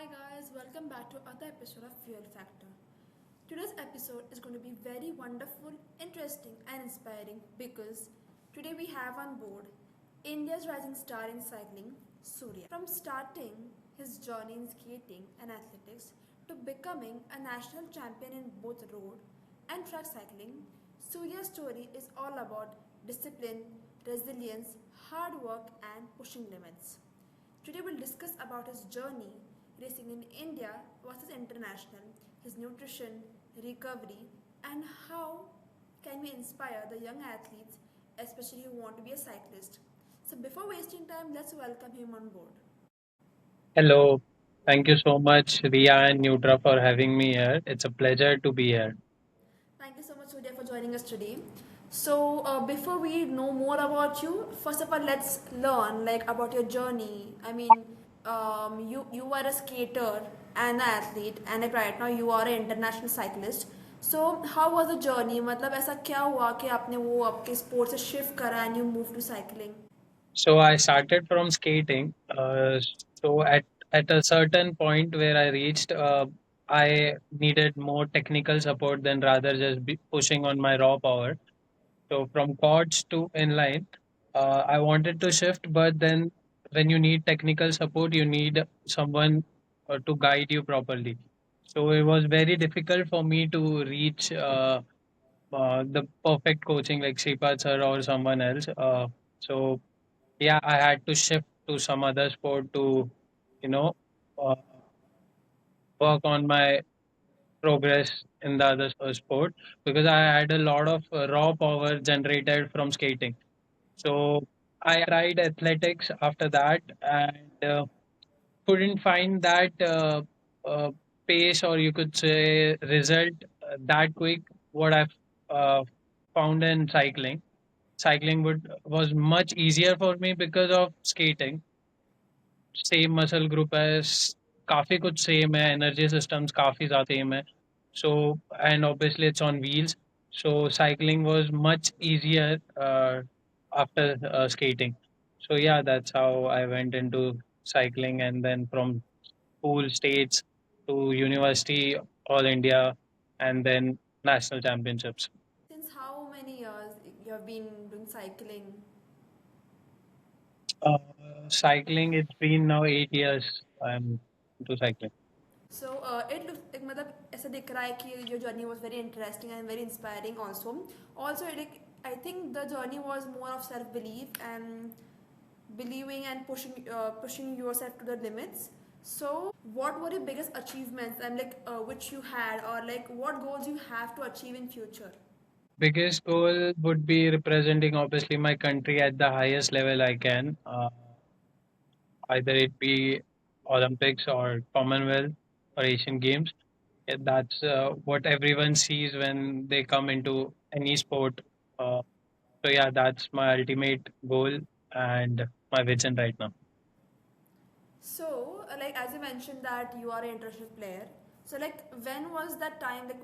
Hi guys, welcome back to another episode of Fuel Factor. Today's episode is going to be very wonderful, interesting and inspiring because today we have on board India's rising star in cycling, Surya. From starting his journey in skating and athletics to becoming a national champion in both road and track cycling, Surya's story is all about discipline, resilience, hard work and pushing limits. Today we'll discuss about his journey racing in India versus international, his nutrition, recovery, and how can we inspire the young athletes, especially who want to be a cyclist. So before wasting time, let's welcome him on board. Hello. Thank you so much, Riya and Nutra, for having me here. It's a pleasure to be here. Thank you so much, Surya, for joining us today. So, before we know more about you, first of all, let's learn like about your journey. I mean, you were a skater and an athlete, and like right now you are an international cyclist. So, how was the journey? मतलब ऐसा क्या हुआ कि आपने वो आपके sport से shift करा and you moved to cycling? So I started from skating. So at a certain point where I reached, I needed more technical support than rather just pushing on my raw power. So from quads to inline, I wanted to shift, but then when you need technical support, you need someone to guide you properly. So it was very difficult for me to reach the perfect coaching like Sripad sir or someone else. So yeah, I had to shift to some other sport to, you know, uh, work on my progress in the other sport because I had a lot of raw power generated from skating. So I tried athletics after that and couldn't find that uh, pace or you could say result that quick what I've uh, found in cycling. Cycling would was much easier for me because of skating. Same muscle group as काफी कुछ same है, energy systems काफी ज़्यादा same है. So and obviously it's on wheels. So cycling was much easier after skating. So yeah, that's how I went into cycling, and then from school, states to university, all India, and then national championships. Since how many years you have been doing cycling? Uh, Cycling, it's been now 8 years I'm into cycling. So it looks like मतलब ऐसा दिख रहा है कि your journey was very interesting and very inspiring also. Also like I think the journey was more of self belief and believing and pushing yourself to the limits. So what were your biggest achievements and like which you had or like what goals you have to achieve in future? Biggest goal would be representing obviously my country at the highest level I can, either it be Olympics or Commonwealth or Asian Games. Yeah, that's what everyone sees when they come into any sport. Uh, so yeah, that's my ultimate goal and my vision right now. So, like as you mentioned that you are an international player. So, like when was that time like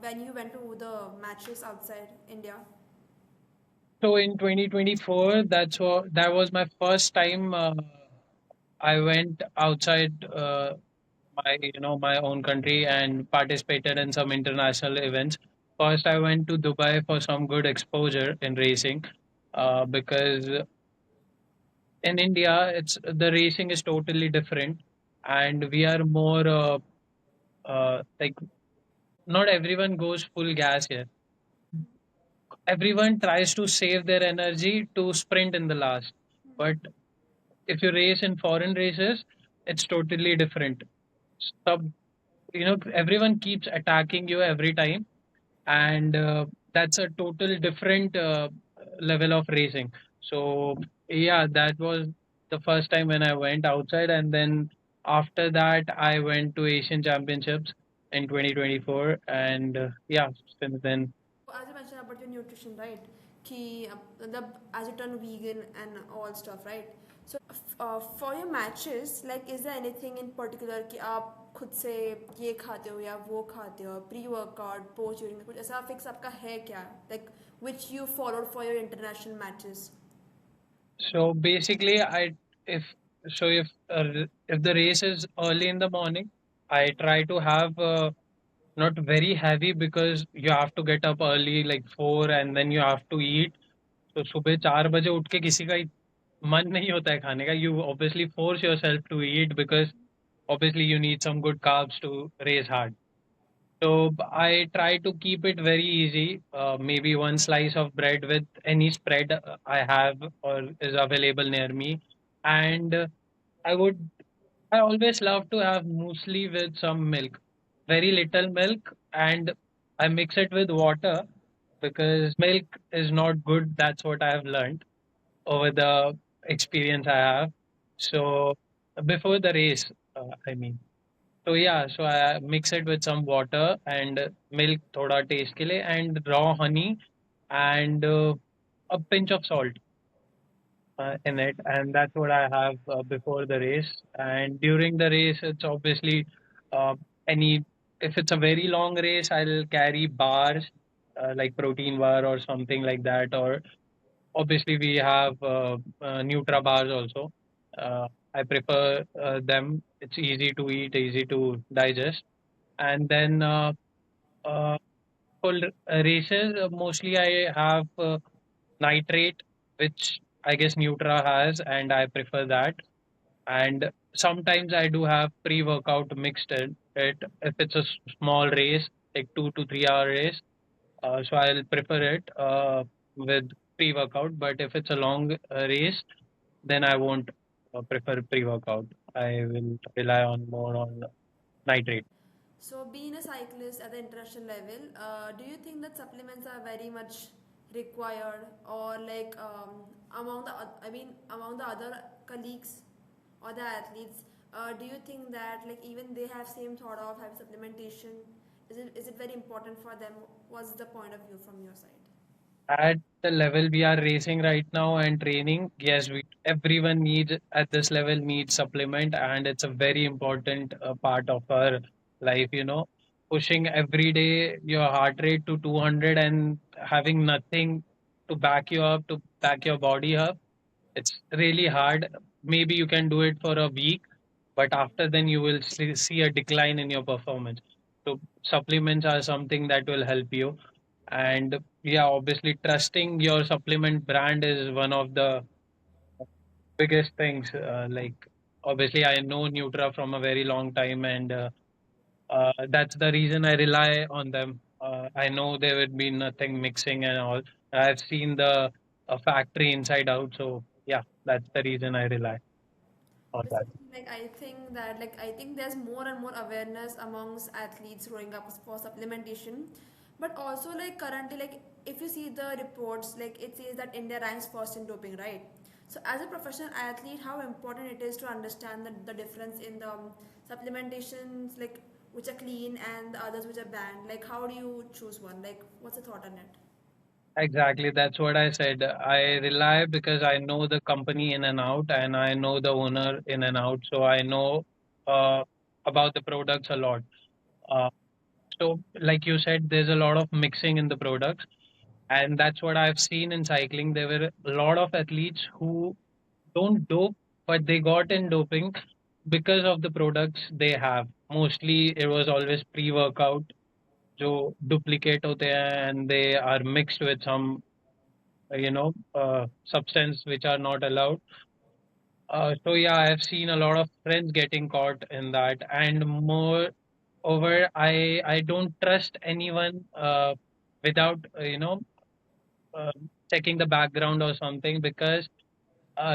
when you went to the matches outside India? So in 2024, that was my first time I went outside my own country and participated in some international events. First, I went to Dubai for some good exposure in racing, because in India, it's the racing is totally different, and we are more like not everyone goes full gas here. Everyone tries to save their energy to sprint in the last, but if you race in foreign races, it's totally different. Sub, everyone keeps attacking you every time, and that's a total different level of racing. So yeah, that was the first time when I went outside, and then after that I went to Asian Championships in 2024, and yeah, since then. As you mentioned about your nutrition, right? कि the as you turn vegan and all stuff, right? So for your matches, like is there anything in particular कि आप खुद से ये खाते हो या वो खाते हो प्री वर्कआउट पोस्ट ड्यूरिंग कुछ ऐसा फिक्स आपका है क्या like which you followed for your international matches? So basically, if so if the race is early in the morning, I try to have not very heavy because you have to get up early, like 4, and then you have to eat. तो सुबह 4 बजे उठ के किसी का मन नहीं होता है खाने का. You obviously force yourself to eat because obviously you need some good carbs to race hard. So I try to keep it very easy. Maybe one slice of bread with any spread I have or is available near me, and I would. I always love to have muesli with some milk, very little milk, and I mix it with water because milk is not good. That's what I have learned over the experience I have. So before the race, I mean. So yeah, so I mix it with some water and milk, thoda taste ke liye, and raw honey and a pinch of salt in it, and that's what I have before the race. And during the race, it's obviously uh, any if it's a very long race, I'll carry bars like protein bar or something like that, or obviously we have Nutra bars also. I prefer them. It's easy to eat, easy to digest. And then uh, for races, mostly I have nitrate, which I guess Nutra has, and I prefer that. And sometimes I do have pre-workout mixed in it if it's a small race, like 2 to 3 hour race. So I'll prefer it with pre-workout. But if it's a long race, then I won't prefer pre-workout. I will rely on more on nitrate. So, being a cyclist at the international level, do you think that supplements are very much required, or like among the among the other colleagues or the athletes, do you think that like even they have same thought of having supplementation? Is it very important for them? What's the point of view from your side? At the level we are racing right now and training, yes, everyone needs at this level needs supplement, and it's a very important part of our life. Pushing every day your heart rate to 200 and having nothing to back you up, to back your body up. It's really hard. Maybe you can do it for a week, but after then you will see a decline in your performance. So supplements are something that will help you. And yeah, obviously trusting your supplement brand is one of the biggest things. Like obviously I know Nutra from a very long time, and that's the reason I rely on them. I know there would be nothing mixing and all. I've seen the factory inside out, so yeah, that's the reason I rely on that. Basically, like I think there's more and more awareness amongst athletes growing up for supplementation, but also like currently, like if you see the reports, like it says that India ranks first in doping, right? So as a professional athlete, how important it is to understand the difference in the supplementations, like which are clean and the others which are banned. Like how do you choose one? Like what's the thought on it? Exactly, that's what I said. I rely because I know the company in and out, and I know the owner in and out, so I know uh, about the products a lot. Uh, so, like you said, there's a lot of mixing in the products, and that's what I've seen in cycling. There were a lot of athletes who don't dope, but they got in doping because of the products they have. Mostly, it was always pre-workout, जो duplicate होते हैं, and they are mixed with some substance which are not allowed. So yeah, I've seen a lot of friends getting caught in that, and moreover, I don't trust anyone without uh, checking the background or something, because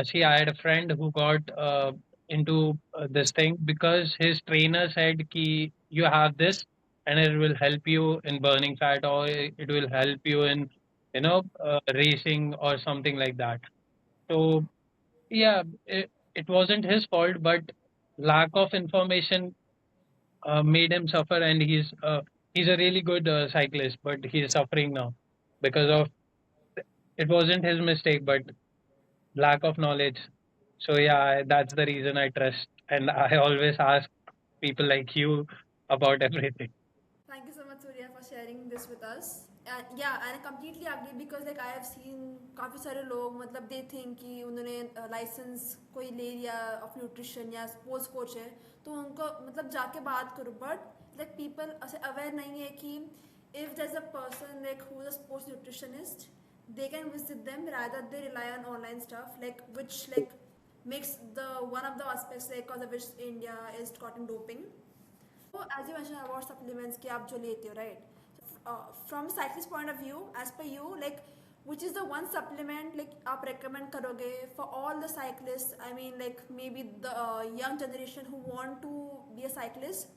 see, I had a friend who got into this thing because his trainer said ki you have this and it will help you in burning fat, or it will help you in racing or something like that. So yeah, it wasn't his fault, but lack of information made him suffer, and he's a really good cyclist, but he's suffering now because of it wasn't his mistake, but lack of knowledge. So yeah, that's the reason I trust, and I always ask people like you about everything. Thank you so much, Surya, for sharing this with us. Yeah, and I completely agree because like I have seen काफ़ी सारे लोग मतलब they think कि उन्होंने licence कोई ले लिया of nutrition या स्पोर्ट्स कोच है तो उनको मतलब जाके बात करो बट लाइक पीपल ऐसे अवेयर नहीं है कि if there's a person like who is a sports nutritionist they can visit them rather they rely on online stuff like which like makes the one of the aspects like because of which India is caught in doping. So as you mentioned about supplements कि आप जो लेते हो right. So from cyclist point of view, as per you, like which is the one supplement like आप recommend करोगे for all the cyclists? I mean like maybe the young generation who want to be a cyclist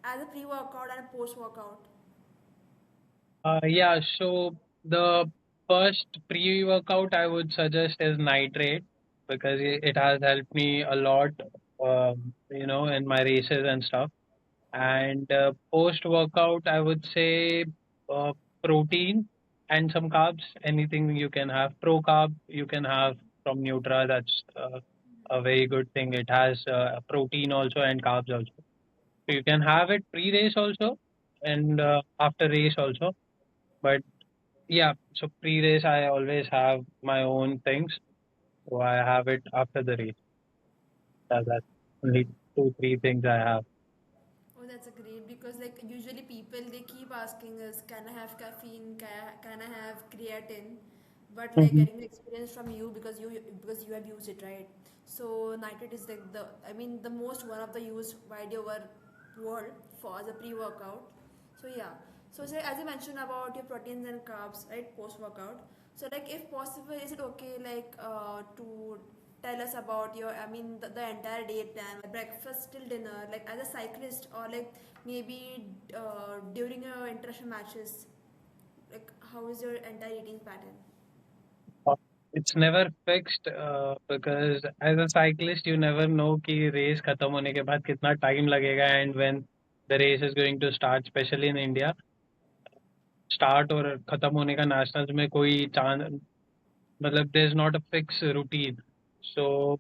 as a pre-workout and a post-workout. Yeah, so the first pre-workout I would suggest is nitrate because it has helped me a lot, in my races and stuff. And post-workout, I would say uh, protein and some carbs. Anything you can have. Pro carb you can have from Nutra. That's a very good thing. It has protein also and carbs also. So you can have it pre-race also and after race also. But yeah, so pre-race I always have my own things. So I have it after the race. That's only two, three things I have. Oh, that's a great because like usually people they keep asking us, can I have caffeine? Can I have creatine? But like Mhm. getting the experience from you because you have used it right. So nitrate is like the I mean the most one of the used widely over world for as a pre-workout. So yeah. So say as you mentioned about your proteins and carbs right post workout. So like if possible, is it okay like to tell us about your the entire day plan breakfast till dinner like as a cyclist or like maybe during your international matches like how is your entire eating pattern. Uh, It's never fixed because as a cyclist you never know कि race खत्म होने के बाद कितना time लगेगा and when the race is going to start, especially in India. Start और खत्म होने का nationals में कोई चांस मतलब there's not a fixed routine. So,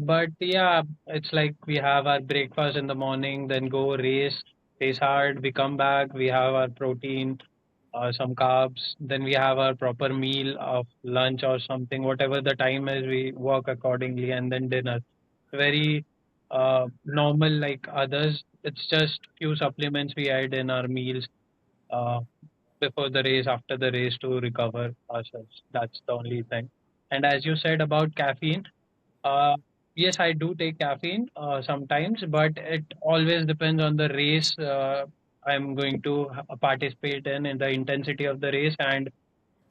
but yeah, it's like we have our breakfast in the morning, then go race hard, we come back, we have our protein, some carbs, then we have our proper meal of lunch or something, whatever the time is, we work accordingly, and then dinner. Very normal like others. It's just few supplements we add in our meals. Uh, Before the race, after the race to recover ourselves. That's the only thing. And as you said about caffeine, uh, yes, I do take caffeine sometimes, but it always depends on the race I'm going to participate in the intensity of the race, and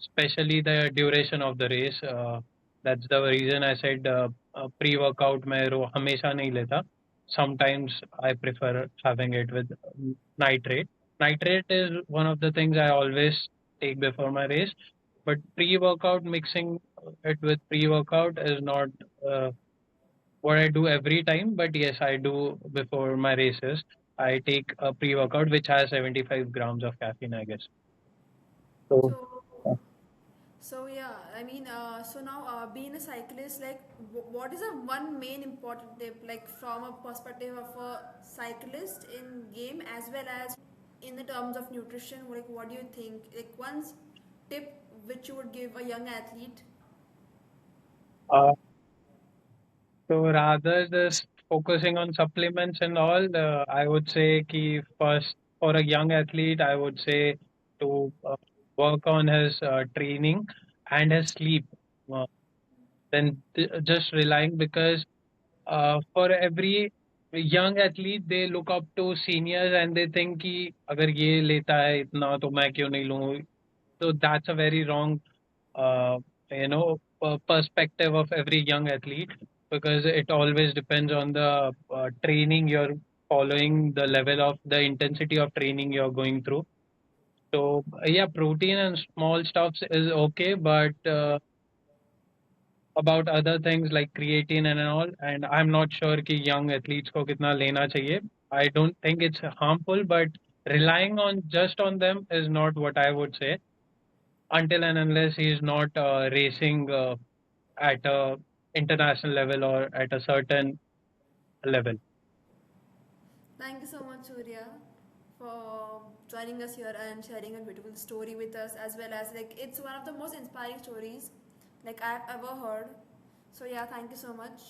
especially the duration of the race. That's the reason I said pre-workout मैं हमेशा नहीं लेता. Sometimes I prefer having it with nitrate. Nitrate is one of the things I always take before my race, but pre-workout mixing it with pre-workout is not uh, what I do every time. But yes, I do before my races. I take a pre-workout which has 75 grams of caffeine, I guess. So. So so yeah so now being a cyclist like what is a one main important tip like from a perspective of a cyclist in game as well as in the terms of nutrition like what do you think like one tip which you would give a young athlete. uh, So rather just focusing on supplements and all, I would say ki first for a young athlete, I would say to work on his training and his sleep. Uh, just relying because for every young athlete they look up to seniors and they think कि अगर ये लेता है इतना तो मैं क्यों नहीं लूँ. So that's a very wrong uh, perspective of every young athlete because it always depends on the training you're following, the level of the intensity of training you're going through. So yeah, protein and small stuffs is okay, but about other things like creatine and all, and I'm not sure कि young athletes को कितना लेना चाहिए. I don't think it's harmful, but relying on just on them is not what I would say until and unless he is not racing at a international level or at a certain level. Thank you so much, Surya, for joining us here and sharing a beautiful story with us, as well as like it's one of the most inspiring stories like I've ever heard. So yeah, thank you so much.